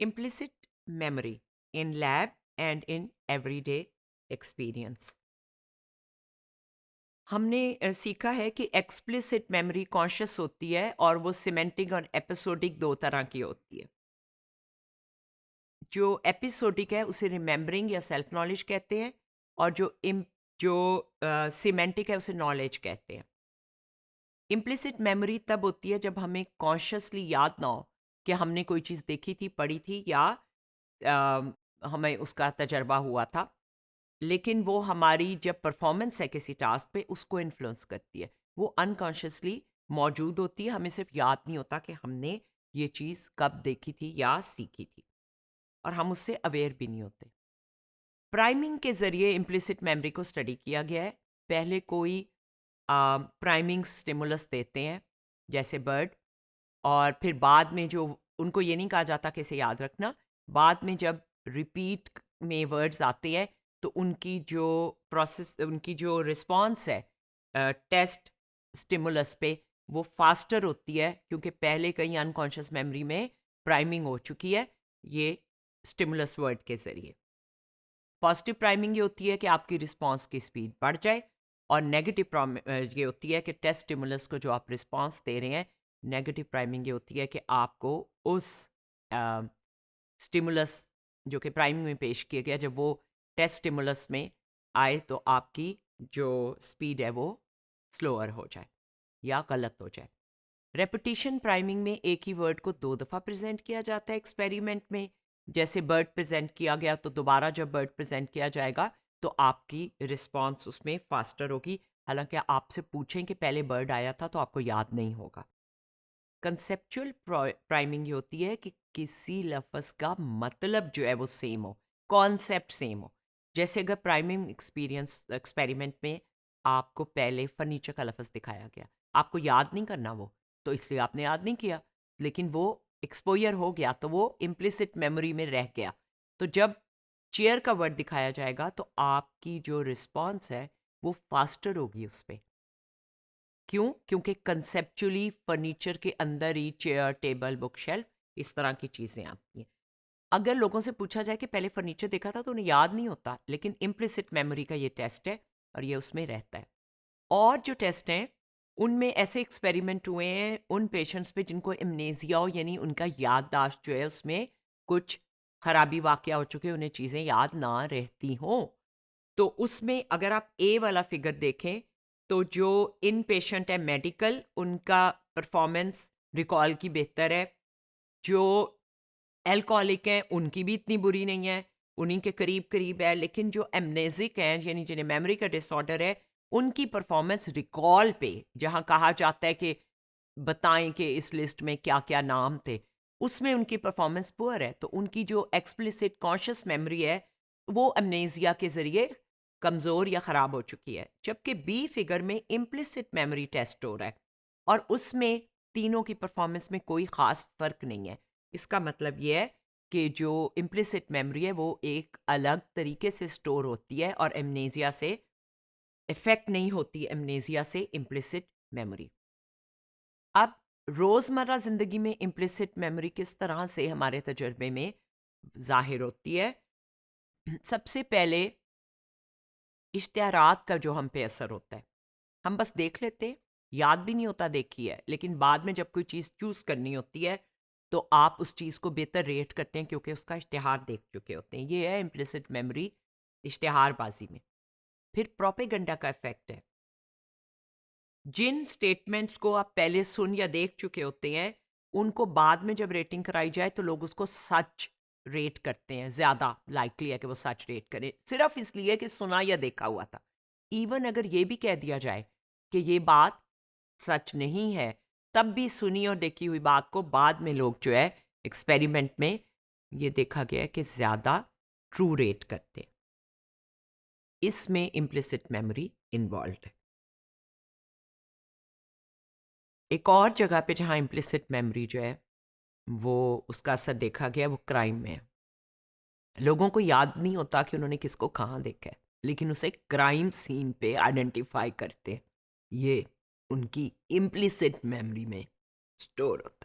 Implicit memory in lab and in everyday experience. हमने सीखा है कि एक्सप्लिसिट मेमोरी कॉन्शियस होती है और वो सिमेंटिक और एपिसोडिक दो तरह की होती है। जो एपिसोडिक है उसे रिमेम्बरिंग या सेल्फ नॉलेज कहते हैं और जो सिमेंटिक है उसे नॉलेज कहते हैं। इम्प्लिसिट मेमोरी तब होती है जब हमें कॉन्शियसली याद ना हो कि हमने कोई चीज़ देखी थी, पढ़ी थी या हमें उसका तजर्बा हुआ था, लेकिन वो हमारी जब परफॉर्मेंस है किसी टास्क पे उसको इन्फ्लुएंस करती है। वो अनकॉन्शियसली मौजूद होती है, हमें सिर्फ याद नहीं होता कि हमने ये चीज़ कब देखी थी या सीखी थी, और हम उससे अवेयर भी नहीं होते। प्राइमिंग के ज़रिए इम्प्लिसिट मेमोरी को स्टडी किया गया है। पहले कोई प्राइमिंग स्टिमुलस देते हैं जैसे बर्ड, और फिर बाद में जो उनको ये नहीं कहा जाता कि इसे याद रखना, बाद में जब रिपीट में वर्ड्स आते हैं तो उनकी जो रिस्पॉन्स है टेस्ट स्टिमुलस पे वो फास्टर होती है, क्योंकि पहले कहीं अनकॉन्शियस मेमोरी में प्राइमिंग हो चुकी है ये स्टिमुलस वर्ड के ज़रिए। पॉजिटिव प्राइमिंग ये होती है कि आपकी रिस्पॉन्स की स्पीड बढ़ जाए, और नेगेटिव ये होती है कि टेस्ट स्टिमुलस को जो आप रिस्पॉन्स दे रहे हैं, नेगेटिव प्राइमिंग ये होती है कि आपको उस स्टिमुलस जो कि प्राइमिंग में पेश किया गया, जब वो टेस्ट स्टिमुलस में आए तो आपकी जो स्पीड है वो स्लोअर हो जाए या गलत हो जाए। रेपिटेशन प्राइमिंग में एक ही वर्ड को दो दफ़ा प्रेजेंट किया जाता है एक्सपेरिमेंट में। जैसे बर्ड प्रेजेंट किया गया तो दोबारा जब बर्ड प्रेजेंट किया जाएगा तो आपकी रिस्पॉन्स उसमें फास्टर होगी, हालांकि आपसे पूछें कि पहले बर्ड आया था तो आपको याद नहीं होगा। कंसेप्चुअल प्राइमिंग ये होती है कि किसी लफ्ज़ का मतलब जो है वो सेम हो, कॉन्सेप्ट सेम हो। जैसे अगर प्राइमिंग एक्सपेरिमेंट में आपको पहले फर्नीचर का लफ्ज़ दिखाया गया, आपको याद नहीं करना वो, तो इसलिए आपने याद नहीं किया, लेकिन वो एक्सपोजर हो गया तो वो इम्प्लिसिट मेमोरी में रह गया। तो जब चेयर का वर्ड दिखाया जाएगा तो आपकी जो रिस्पॉन्स है वो फास्टर होगी उस पर। क्यों? क्योंकि कंसेप्चुअली फर्नीचर के अंदर ही चेयर, टेबल, बुक शेल्फ, इस तरह की चीज़ें आती हैं। अगर लोगों से पूछा जाए कि पहले फर्नीचर देखा था तो उन्हें याद नहीं होता, लेकिन इम्प्लिसिट मेमोरी का ये टेस्ट है और ये उसमें रहता है। और जो टेस्ट हैं उनमें ऐसे एक्सपेरिमेंट हुए हैं उन पेशेंट्स पे जिनको एमनेसिया हो, यानी उनका याददाश्त जो है उसमें कुछ खराबी वाक़या हो चुके, उन्हें चीज़ें याद ना रहती हों। तो उसमें अगर आप ए वाला फिगर देखें तो जो इन पेशेंट है मेडिकल, उनका परफॉर्मेंस रिकॉल की बेहतर है। जो अल्कोहलिक हैं उनकी भी इतनी बुरी नहीं है, उन्हीं के करीब करीब है। लेकिन जो एमनेजिक हैं यानी जिन्हें मेमोरी का डिसऑर्डर है, उनकी परफॉर्मेंस रिकॉल पे जहाँ कहा जाता है कि बताएं कि इस लिस्ट में क्या क्या नाम थे, उसमें उनकी परफॉर्मेंस पुअर है। तो उनकी जो एक्सप्लिसिट कॉन्शियस मेमोरी है वो अमनेजिया के ज़रिए कमज़ोर या ख़राब हो चुकी है। जबकि बी फिगर में इम्प्लिसिट मेमोरी टेस्ट हो रहा है और उसमें तीनों की परफॉर्मेंस में कोई ख़ास फ़र्क नहीं है। इसका मतलब ये है कि जो इम्प्लिसिट मेमोरी है वो एक अलग तरीके से स्टोर होती है और एमनेजिया से इफ़ेक्ट नहीं होती, एमनेजिया से इम्प्लिसिट मेमोरी। अब रोज़मर्रा ज़िंदगी में इम्प्लिसिट मेमोरी किस तरह से हमारे तजुर्बे में ज़ाहिर होती है? सबसे पहले इश्तिहारात का जो हम पे असर होता है, हम बस देख लेते हैं, याद भी नहीं होता देखी है, लेकिन बाद में जब कोई चीज़ चूज़ करनी होती है तो आप उस चीज़ को बेहतर रेट करते हैं क्योंकि उसका इश्तिहार देख चुके होते हैं। ये है इम्प्लिसिट मेमोरी इश्तिहारबाजी में। फिर प्रोपेगेंडा का इफेक्ट है। जिन स्टेटमेंट्स को आप पहले सुन या देख चुके होते हैं, उनको बाद में जब रेटिंग कराई जाए तो लोग उसको सच रेट करते हैं, ज़्यादा लाइकली है कि वो सच रेट करें, सिर्फ इसलिए कि सुना या देखा हुआ था। इवन अगर ये भी कह दिया जाए कि ये बात सच नहीं है, तब भी सुनी और देखी हुई बात को बाद में लोग जो है एक्सपेरिमेंट में ये देखा गया है कि ज़्यादा ट्रू रेट करते हैं। इसमें इम्प्लिसिट मेमोरी इन्वॉल्व है। एक और जगह पे जहाँ इम्प्लिसिट मेमोरी जो है वो उसका असर देखा गया, वो क्राइम में है। लोगों को याद नहीं होता कि उन्होंने किसको कहाँ देखा है, लेकिन उसे क्राइम सीन पे आइडेंटिफाई करते हैं। ये उनकी इम्प्लिसिट मेमोरी में स्टोर होता है।